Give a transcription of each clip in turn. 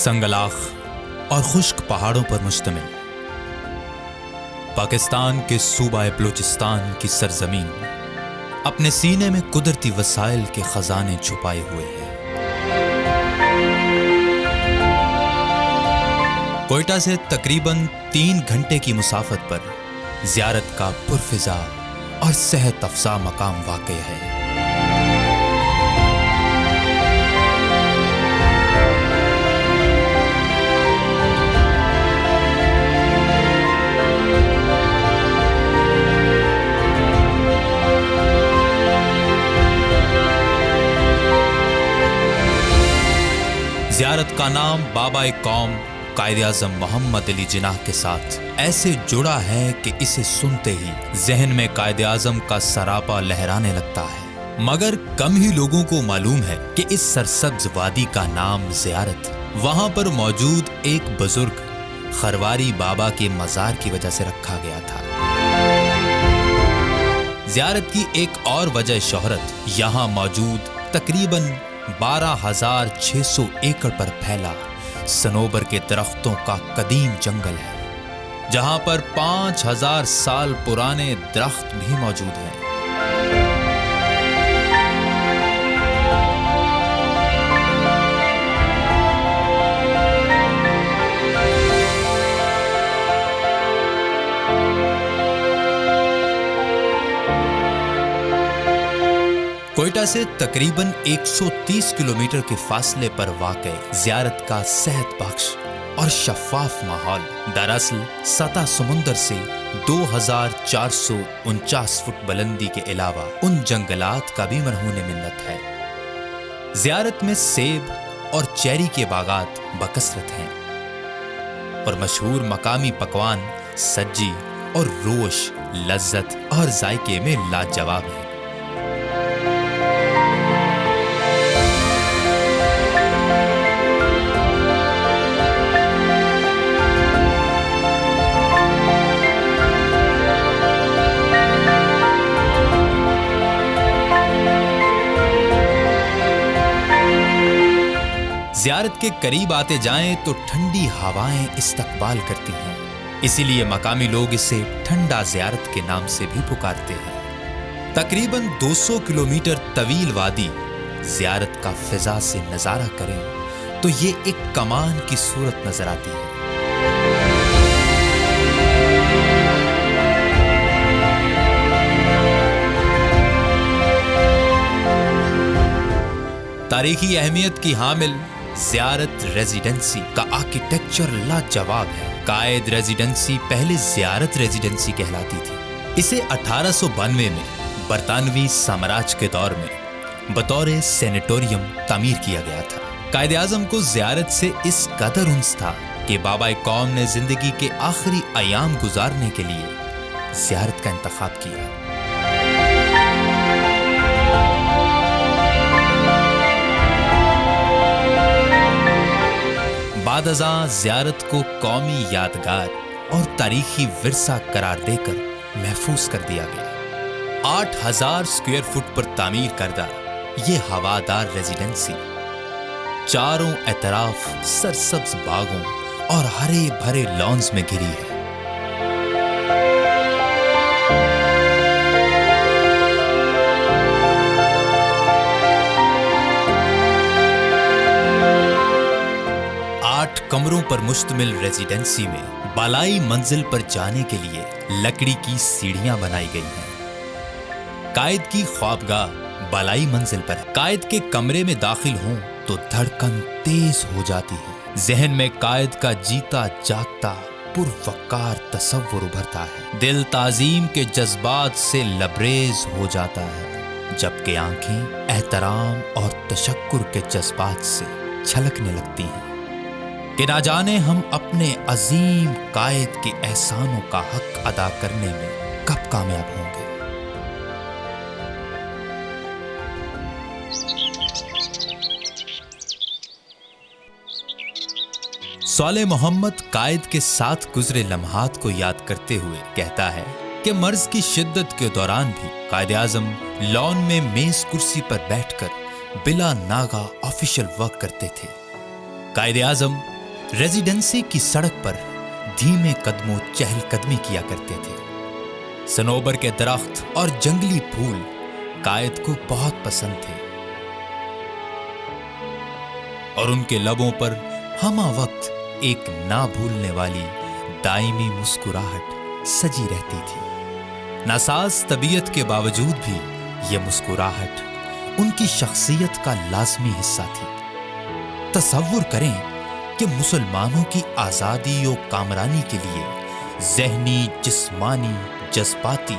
संगलाख और खुश्क पहाड़ों पर मुश्तमिल पाकिस्तान के सूबा बलूचिस्तान की सरजमीन अपने सीने में कुदरती वसाइल के खजाने छुपाए हुए है। कोयटा से तकरीबन 3 घंटे की मुसाफत पर ज़ियारत का पुरफिजा और सेहत अफजा मकाम वाक़ई है। ज़ियारत का नाम बाबा कौम कायद-ए-आज़म मोहम्मद अली जिन्नाह के साथ ऐसे जुड़ा है कि इसे सुनते ही जहन में कायद-ए-आज़म का सरापा लहराने लगता है। मगर कम ही लोगों को मालूम है कि इस सरसब्ज वादी का नाम ज़ियारत वहां पर मौजूद एक बुजुर्ग खरवारी बाबा के मज़ार की वजह से रखा गया था। ज़ियारत की एक और वजह शोहरत यहाँ मौजूद तकरीबन 12,600 एकड़ पर फैला सनोबर के दरख्तों का कदीम जंगल है, जहां पर 5,000 साल पुराने दरख्त भी मौजूद हैं। कोयटा से तकरीबन 130 किलोमीटर के फासले पर वाक़ई ज़ियारत का सेहत बख्श और शफ़ाफ माहौल दरअसल सतह समुंदर से 2,449 फुट बुलंदी के अलावा उन जंगलात का भी मरहून मिन्नत है। ज़ियारत में सेब और चेरी के बागात बकसरत हैं और मशहूर मकामी पकवान सज्जी और रोश लज्जत और जायके में लाजवाब है। ज़ियारत के करीब आते जाएं तो ठंडी हवाएं इस्तकबाल करती हैं, इसीलिए मकामी लोग इसे ठंडा ज़ियारत के नाम से भी पुकारते हैं। तकरीबन 200 किलोमीटर तवील वादी ज़ियारत का फिजा से नज़ारा करें तो ये एक कमान की सूरत नजर आती है। तारीखी अहमियत की हामिल ज़ियारत रेजिडेंसी का आर्किटेक्चर लाजवाब है। कायद रेजिडेंसी पहले ज़ियारत रेजिडेंसी कहलाती थी। इसे 1892 में बरतानवी साम्राज्य के दौर में बतौर सेनेटोरियम तामीर किया गया था। कायद-ए-आज़म को ज़ियारत से इस कदर उन्स था कि बाबा कौम ने जिंदगी के आखिरी अयाम गुजारने के लिए ज़ियारत का इंतखाब किया। बाद अज़ां ज़ियारत को कौमी यादगार और तारीखी विरसा करार देकर महफूज कर दिया गया। 8,000 स्क्वायर फुट पर तामीर करदा ये हवादार रेजिडेंसी चारों एतराफ सरसब्ज बागों और हरे भरे लॉन्स में घिरी है। कमरों पर मुश्तमिल रेजिडेंसी में बालाई मंजिल पर जाने के लिए लकड़ी की सीढ़ियां बनाई गई हैं। कायद की ख्वाबगाह बालाई मंजिल पर है। कायद के कमरे में दाखिल हों तो धड़कन तेज हो जाती है। जहन में कायद का जीता जागता पुरवकार तसव्वुर उभरता है। दिल ताजीम के जज्बात से लबरेज हो जाता है, जबकि आंखें एहतराम और तशक्कुर के जज्बात से छलकने लगती हैं कि ना जाने हम अपने अजीम कायद के एहसानों का हक अदा करने में कब कामयाब होंगे। सौले मोहम्मद कायद के साथ गुजरे लम्हात को याद करते हुए कहता है कि मर्ज की शिद्दत के दौरान भी कायद-ए-आज़म लॉन में मेज कुर्सी पर बैठकर बिला नागा ऑफिशियल वर्क करते थे। कायद-ए-आज़म रेजिडेंसी की सड़क पर धीमे कदमों चहल कदमी किया करते थे। सनोबर के दरख्त और जंगली फूल कायद को बहुत पसंद थे और उनके लबों पर हमा वक्त एक ना भूलने वाली दायमी मुस्कुराहट सजी रहती थी। नासाज तबीयत के बावजूद भी यह मुस्कुराहट उनकी शख्सियत का लाजमी हिस्सा थी। तसव्वुर करें कि मुसलमानों की आज़ादी और कामरानी के लिए ज़हनी, जिस्मानी, जज्बाती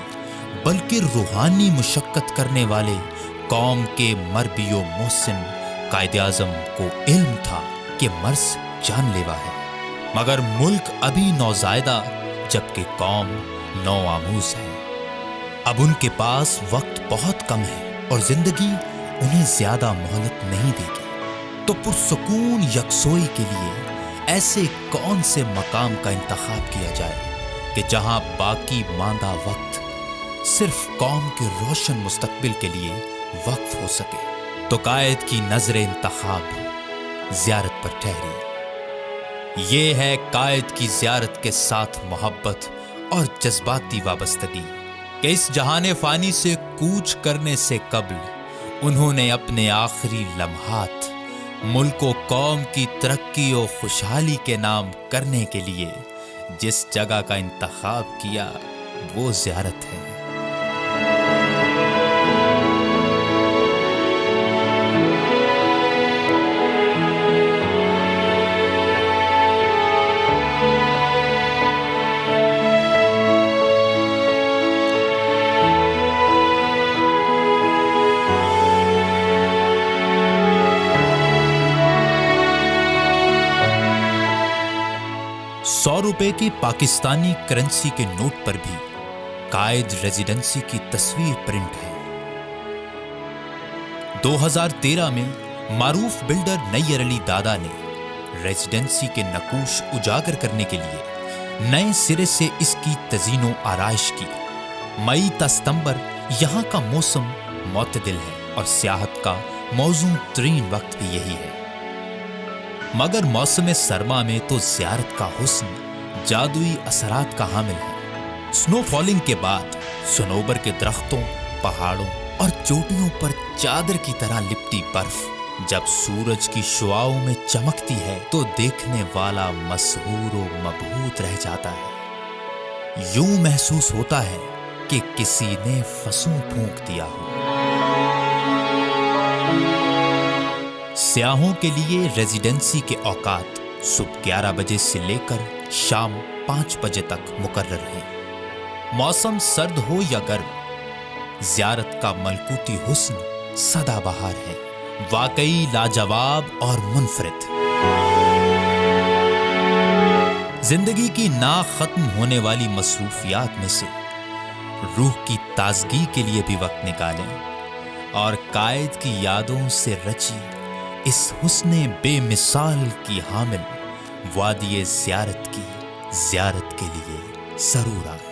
बल्कि रूहानी मुशक्कत करने वाले कौम के मरबियो मोहसिन कायद-ए-आज़म को इल्म था कि मर्ज जानलेवा है, मगर मुल्क अभी नौज़ायदा जबकि कौम नौआमूज है। अब उनके पास वक्त बहुत कम है और जिंदगी उन्हें ज्यादा मोहलत नहीं देगी, तो पुरसुकून यकसोई के लिए ऐसे कौन से मकाम का इंतखाब किया जाए कि जहां बाकी मांदा वक्त सिर्फ कौम के रोशन मुस्तकबिल के लिए वक्फ हो सके। तो कायद की नजर इंतखाब ज़ियारत पर ठहरी। ये है कायद की ज़ियारत के साथ मोहब्बत और जज्बाती वाबस्तगी कि इस जहाने फानी से कूच करने से कब्ल उन्होंने अपने आखिरी लम्हात मुल्क व कौम की तरक्की और खुशहाली के नाम करने के लिए जिस जगह का इंतखाब किया वो ज़ियारत है। ₹100 की पाकिस्तानी करेंसी के नोट पर भी कायद रेजिडेंसी की तस्वीर प्रिंट है। 2013 में मारूफ बिल्डर नैयर अली दादा ने रेजिडेंसी के नकूश उजागर करने के लिए नए सिरे से इसकी तज़ीनो आराइश की। मई ता सितंबर यहाँ का मौसम मुतदिल है और सियाहत का मौजूद तरीन वक्त भी यही है, मगर मौसम सरमा में तो ज़ियारत का हुस्न जादुई असरात का हामिल है। स्नो फॉलिंग के बाद सनोबर के दरख्तों, पहाड़ों और चोटियों पर चादर की तरह लिपटी बर्फ जब सूरज की शुआओं में चमकती है तो देखने वाला मसहूर व मबहूत रह जाता है। यूं महसूस होता है कि किसी ने फसूं फूंक दिया हो। सियाहों के लिए रेजिडेंसी के औकात सुबह 11 बजे से लेकर शाम 5 बजे तक मुकर्रर हैं। मौसम सर्द हो या गर्म, ज़ियारत का मलकूती हुस्न सदाबहार है, वाकई लाजवाब और मुनफरिद। जिंदगी की ना खत्म होने वाली मसरूफियात में से रूह की ताजगी के लिए भी वक्त निकालें और कायद की यादों से रची इस हुस्ने बेमिसाल की हामिल वादिये ज़ियारत की ज़ियारत के लिए जरूर आए।